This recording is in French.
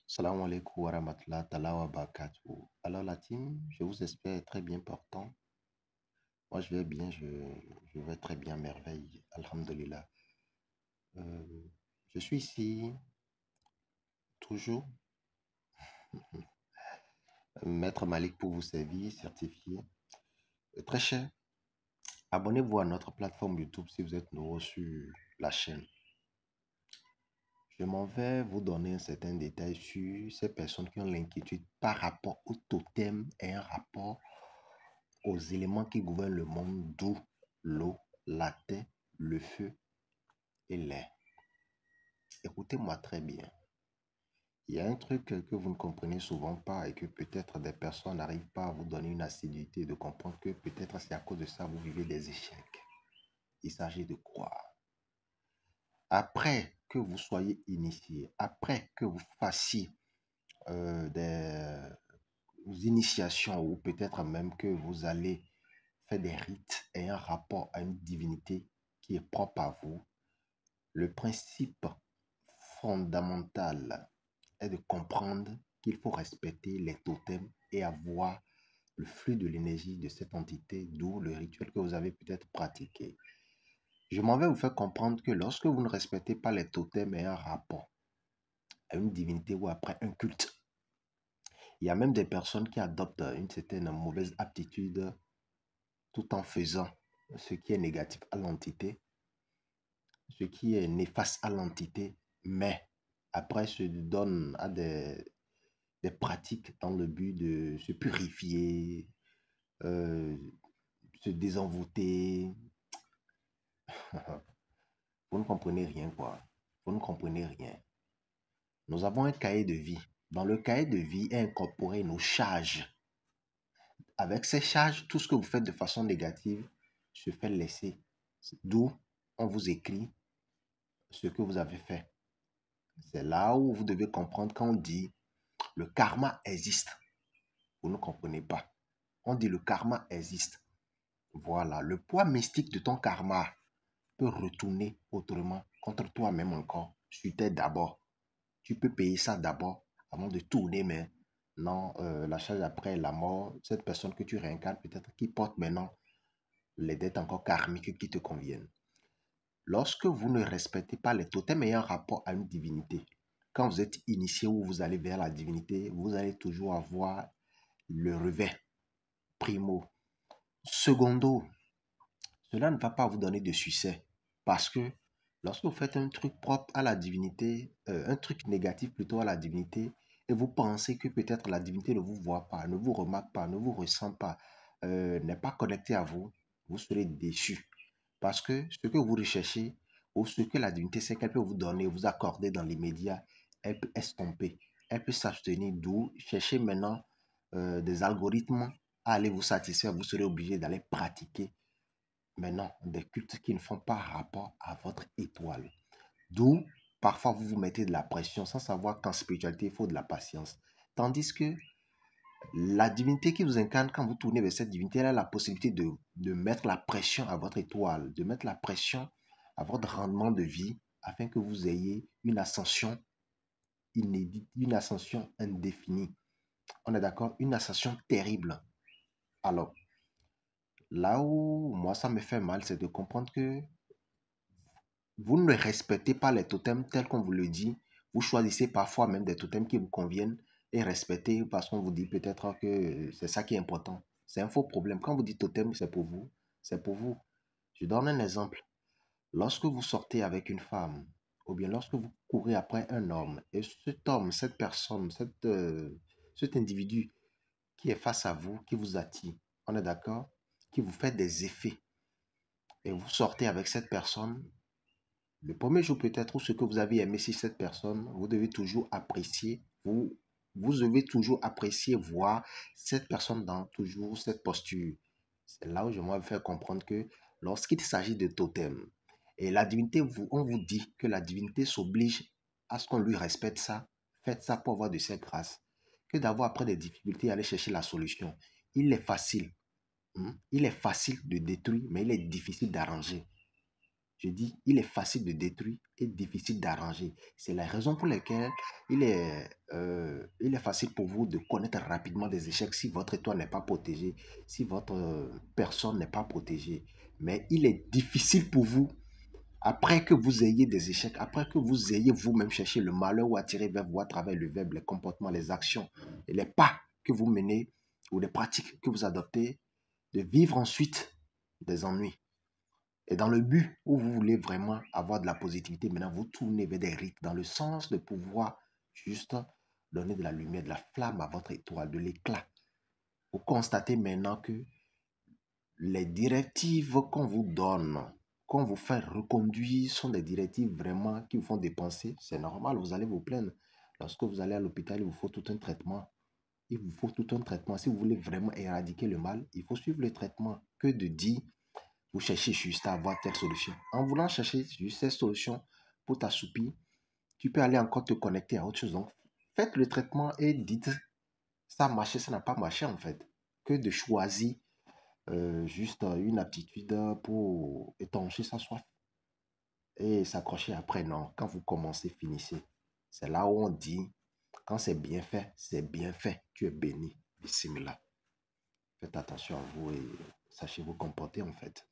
Salam alaikum wa rahmatullah ta'ala wa barakatuh. Alors la team, je vous espère très bien portant. Moi je vais bien, je vais très bien, merveille. Alhamdulillah. Je suis ici toujours, Maître Malik pour vous servir, certifié. Très cher, abonnez-vous à notre plateforme YouTube si vous êtes nouveau sur la chaîne. Je m'en vais vous donner un certain détail sur ces personnes qui ont l'inquiétude par rapport au totem et un rapport aux éléments qui gouvernent le monde, d'où l'eau, la terre, le feu et l'air. Écoutez-moi très bien. Il y a un truc que vous ne comprenez souvent pas et que peut-être des personnes n'arrivent pas à vous donner une assiduité de comprendre que peut-être c'est à cause de ça que vous vivez des échecs. Il s'agit de croire. Après que vous soyez initié, après que vous fassiez des initiations ou peut-être même que vous allez faire des rites ayant rapport à une divinité qui est propre à vous, le principe fondamental est de comprendre qu'il faut respecter les totems et avoir le flux de l'énergie de cette entité, d'où le rituel que vous avez peut-être pratiqué. Je m'en vais vous faire comprendre que lorsque vous ne respectez pas les totems et un rapport à une divinité ou après un culte, il y a même des personnes qui adoptent une certaine mauvaise aptitude tout en faisant ce qui est négatif à l'entité, ce qui est néfaste à l'entité, mais après se donnent à des pratiques dans le but de se purifier, euh, se désenvoûter. Vous ne comprenez rien, quoi. Vous ne comprenez rien. Nous avons un cahier de vie. Dans le cahier de vie est incorporé nos charges. Avec ces charges, tout ce que vous faites de façon négative se fait laisser. D'où on vous écrit ce que vous avez fait. C'est là où vous devez comprendre quand on dit le karma existe. Vous ne comprenez pas. On dit le karma existe. Voilà, le poids mystique de ton karma peut retourner autrement contre toi-même encore. Sur terre d'abord. Tu peux payer ça d'abord avant de tourner, mais non, la charge après la mort, cette personne que tu réincarnes peut-être qui porte maintenant les dettes encore karmiques qui te conviennent. Lorsque vous ne respectez pas les totems ayant rapport à une divinité, quand vous êtes initié ou vous allez vers la divinité, vous allez toujours avoir le revers. Primo. Secondo, cela ne va pas vous donner de succès parce que lorsque vous faites un truc propre à la divinité, un truc négatif plutôt à la divinité, et vous pensez que peut-être la divinité ne vous voit pas, ne vous remarque pas, ne vous ressent pas, n'est pas connecté à vous, vous serez déçu. Parce que ce que vous recherchez ou ce que la divinité sait qu'elle peut vous donner, vous accorder dans l'immédiat, elle peut estomper, elle peut s'abstenir, d'où chercher maintenant des algorithmes à aller vous satisfaire, vous serez obligé d'aller pratiquer maintenant des cultes qui ne font pas rapport à votre étoile. D'où parfois vous vous mettez de la pression sans savoir qu'en spiritualité il faut de la patience. Tandis que la divinité qui vous incarne, quand vous tournez vers cette divinité, elle a la possibilité de mettre la pression à votre étoile, de mettre la pression à votre rendement de vie afin que vous ayez une ascension inédite, une ascension indéfinie. On est d'accord? Une ascension terrible. Alors, là où moi ça me fait mal, c'est de comprendre que vous ne respectez pas les totems tels qu'on vous le dit. Vous choisissez parfois même des totems qui vous conviennent et respectez parce qu'on vous dit peut-être que c'est ça qui est important. C'est un faux problème. Quand vous dites totem, c'est pour vous. C'est pour vous. Je donne un exemple. Lorsque vous sortez avec une femme, ou bien lorsque vous courez après un homme, et cet homme, cette personne, cet individu qui est face à vous, qui vous attire, on est d'accord, qui vous fait des effets, et vous sortez avec cette personne, le premier jour peut-être, ou ce que vous avez aimé sur cette personne, vous devez toujours apprécier, vous devez toujours apprécier, voir cette personne dans toujours cette posture. C'est là où je vais faire comprendre que lorsqu'il s'agit de totem, et la divinité, on vous dit que la divinité s'oblige à ce qu'on lui respecte ça, faites ça pour avoir de ses grâces, que d'avoir après des difficultés à aller chercher la solution. Il est facile, il est facile de détruire, mais il est difficile d'arranger. Je dis, il est facile de détruire et difficile d'arranger. C'est la raison pour laquelle il est facile pour vous de connaître rapidement des échecs si votre étoile n'est pas protégée, si votre personne n'est pas protégée. Mais il est difficile pour vous, après que vous ayez des échecs, après que vous ayez vous-même cherché le malheur ou attiré vers vous à travers le verbe, les comportements, les actions et les pas que vous menez ou les pratiques que vous adoptez, de vivre ensuite des ennuis. Et dans le but où vous voulez vraiment avoir de la positivité, maintenant vous tournez vers des rites dans le sens de pouvoir juste donner de la lumière, de la flamme à votre étoile, de l'éclat. Vous constatez maintenant que les directives qu'on vous donne, qu'on vous fait reconduire, sont des directives vraiment qui vous font dépenser. C'est normal, vous allez vous plaindre. Lorsque vous allez à l'hôpital, il vous faut tout un traitement. Il vous faut tout un traitement. Si vous voulez vraiment éradiquer le mal, il faut suivre le traitement. Que de dire, vous cherchez juste à avoir telle solution. En voulant chercher juste cette solution pour t'assoupir, tu peux aller encore te connecter à autre chose. Donc, faites le traitement et dites, ça a marché, ça n'a pas marché en fait. Que de choisir juste une aptitude pour étancher sa soif et s'accrocher après. Non, quand vous commencez, finissez. C'est là où on dit, quand c'est bien fait, c'est bien fait. Tu es béni. Bismillah. Faites attention à vous et sachez vous comporter en fait.